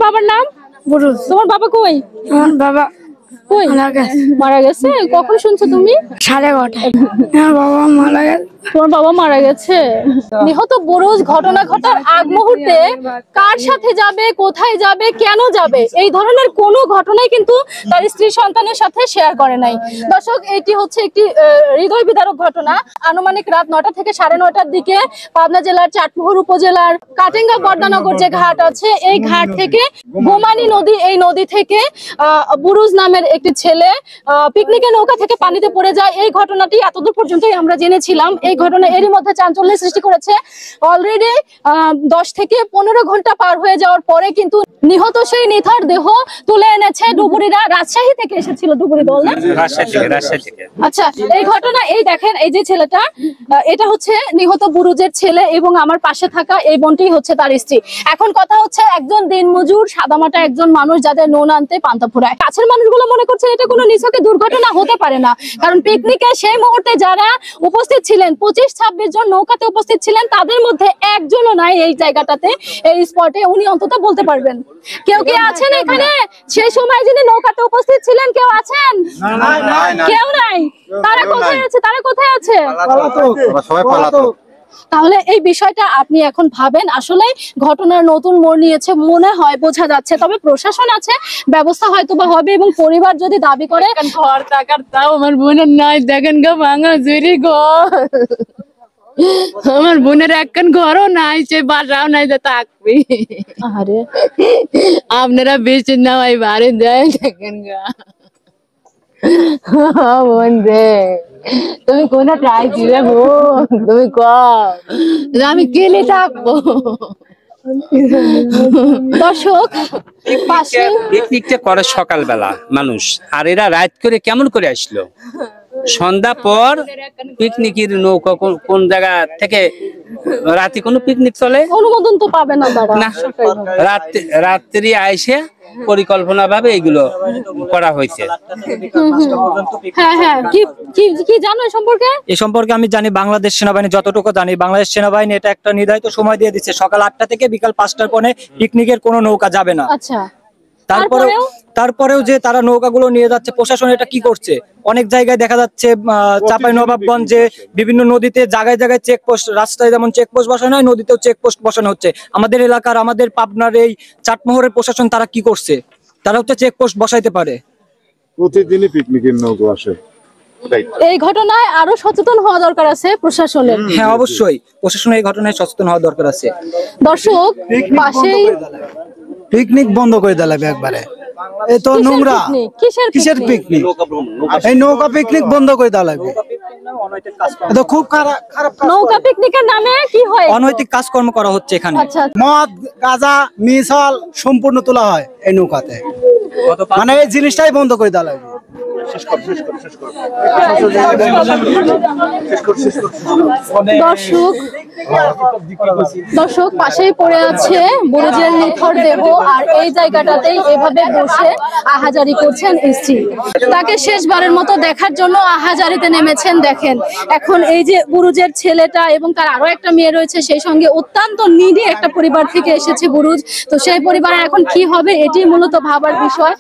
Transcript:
বাবার নাম? বুরুজ। তোমার বাবা কই? আমার বাবা কই? মারা গেছে। কখন শুনছো তুমি? 11:30। আমার বাবা মারা গেছে। তোমার বাবা মারা গেছে। নিহত বুরুজ ঘটনা ঘটার আগ মুহূর্তে কার সাথে যাবে, কোথায় যাবে, কেন যাবে, এই ধরনের কোনো ঘটনাই কিন্তু তার স্ত্রী সন্তানের সাথে শেয়ার করে নাই। দর্শক, এটি হচ্ছে একটি হৃদয় বিদারক ঘটনা। আনুমানিক রাত 9টা থেকে 9:30টার দিকে পাবনা জেলার চাটমোহর উপজেলার কাটেঙ্গা বর্দানগর যে ঘাট আছে, এই ঘাট থেকে গোমানি নদী, এই নদী থেকে বুরুজ নামের একটি ছেলে পিকনিকের নৌকা থেকে পানিতে পড়ে যায়। এই ঘটনাটি এতদূর পর্যন্তই আমরা জেনেছিলাম। এই ঘটনা এরই মধ্যে চাঞ্চল্যের সৃষ্টি করেছে। অলরেডি 10 থেকে 15 ঘন্টা পার হয়ে যাওয়ার পরে কিন্তু নিহত সেই নিথর দেহ তুলে এনেছে ডুবুরিরা। রাজশাহী থেকে এসেছিল ডুবুরি দল না? রাজশাহী থেকে। আচ্ছা, এই ঘটনা, এই দেখেন, এই যে ছেলেটা, এটা হচ্ছে নিহত বুরুজের ছেলে এবং আমার পাশে থাকা এই বোনটি হচ্ছে তার স্ত্রী। এখন কথা হচ্ছে, একজন দিনমজুর সাদামাটা একজন মানুষ যাদের নুন আনতে পান্তা ফুরায়, কাছের মানুষগুলো মনে করছে এটা কোনো নিছকে দুর্ঘটনা হতে পারে না। কারণ পিকনিকে সেই মুহূর্তে যারা উপস্থিত ছিলেন, 25-26 জন নৌকাতে উপস্থিত ছিলেন, তাদের মধ্যে একজনও নাই এই জায়গাটাতে, এই স্পটে। উনি অন্তত বলতে পারবেন। কেউ কি আছেন এখানে? সেই সময় যিনি নৌকাতে উপস্থিত ছিলেন কেউ আছেন? কেউ নাই। তারা কোথায় আছে? তারা কোথায় আছে? সবাই পলাতক। তাহলে এই বিষয়টা আপনি এখন ভাবেন, আসলে ঘটনার নতুন মোড় নিয়েছে মনে হয়, বোঝা যাচ্ছে। তবে প্রশাসন আছে, ব্যবস্থা হয়তো বা হবে। এবং পরিবার যদি দাবি করে ঘর থাকার, তাও আমার বোনের নাই। দেখেন গো, ভাঙা জুরি ঘর, আমার বোনের একখান ঘরও নাই, সে বাসাও নাই যে থাকবি। আরে আপনারা বেশি নামাই বাড়ি দেয়। দেখেন গা বোন রে, তুমি কোন ট্রাই দিলে বোন? তুমি কও আমি কেলে থাকবো। দর্শক, পাশে পিকনিকটা করে সকালবেলা মানুষ, আর এরা রাত করে কেমন করে আসলো? সন্ধ্যা পর পিকনিকের নৌকা কোন জায়গা থেকে রাতে কোনো পিকনিক চলে? অনুমোদন তো পাবে না তারা। না, রাত্রি আইসে পরিকল্পনা ভাবে এগুলো করা হয়েছে। হ্যাঁ হ্যাঁ, কি কি কি জানো এই সম্পর্কে? এই সম্পর্কে আমি জানি, বাংলাদেশ সেনাবাহিনী যতটুকু জানি, বাংলাদেশ সেনাবাহিনী এটা একটা নির্ধারিত সময় দিয়ে দিচ্ছে, সকাল 8টা থেকে বিকাল 5টার পরে পিকনিকের কোনো নৌকা যাবে না। আচ্ছা, তারপরেও যে তারা নৌকাগুলো নিয়ে যাচ্ছে, প্রশাসন এটা কি করছে? অনেক জায়গায় দেখা যাচ্ছে চাঁপাইনবাবগঞ্জে বিভিন্ন নদীতে জায়গায় জায়গায় চেকপোস্ট, রাস্তায় যেমন চেকপোস্ট বসানো হয়, নদীতেও চেকপোস্ট বসানো হচ্ছে। আমাদের এলাকার, আমাদের পাবনার এই চাটমোহরের প্রশাসন তারা কি করছে? তারা হচ্ছে চেকপোস্ট বসাইতে পারে। প্রতিদিনই পিকনিকের নৌকা আসে। এই ঘটনায় আরো সচেতন হওয়া দরকার আছে প্রশাসনের। হ্যাঁ, অবশ্যই প্রশাসনের এই ঘটনায় সচেতন হওয়া দরকার আছে। দর্শক, পাশেই পিকনিক বন্ধ করে দেওয়া লাগবে একবারে। এই তো নোংরা। কিসের পিকনিক? এই নৌকা পিকনিক বন্ধ করে দেওয়া লাগবে। এটা খুব খারাপ। নৌকা পিকনিকের নামে কি হয়? অনৈতিক কাজকর্ম করা হচ্ছে এখানে। আচ্ছা, মদ, গাঁজা, মিসাল সম্পূর্ণ তোলা হয় এই নৌকাতে। মানে এই জিনিসটাই বন্ধ করে দেওয়া লাগবে। দর্শক, পাশেই পড়ে আছে বুরুজের নিথর দেহ, আর এই জায়গাটাতেই এভাবে বসে আহাজারি করছেন স্ত্রী। তাকে শেষবারের মতো দেখার জন্য আহাজারিতে নেমেছেন। দেখেন, এখন এই যে বুরুজের ছেলেটা এবং তার আরো একটা মেয়ে রয়েছে, সেই সঙ্গে অত্যন্ত নিডি একটা পরিবার থেকে এসেছে বুরুজ। তো সেই পরিবারের এখন কি হবে, এটি মূলত ভাবার বিষয়।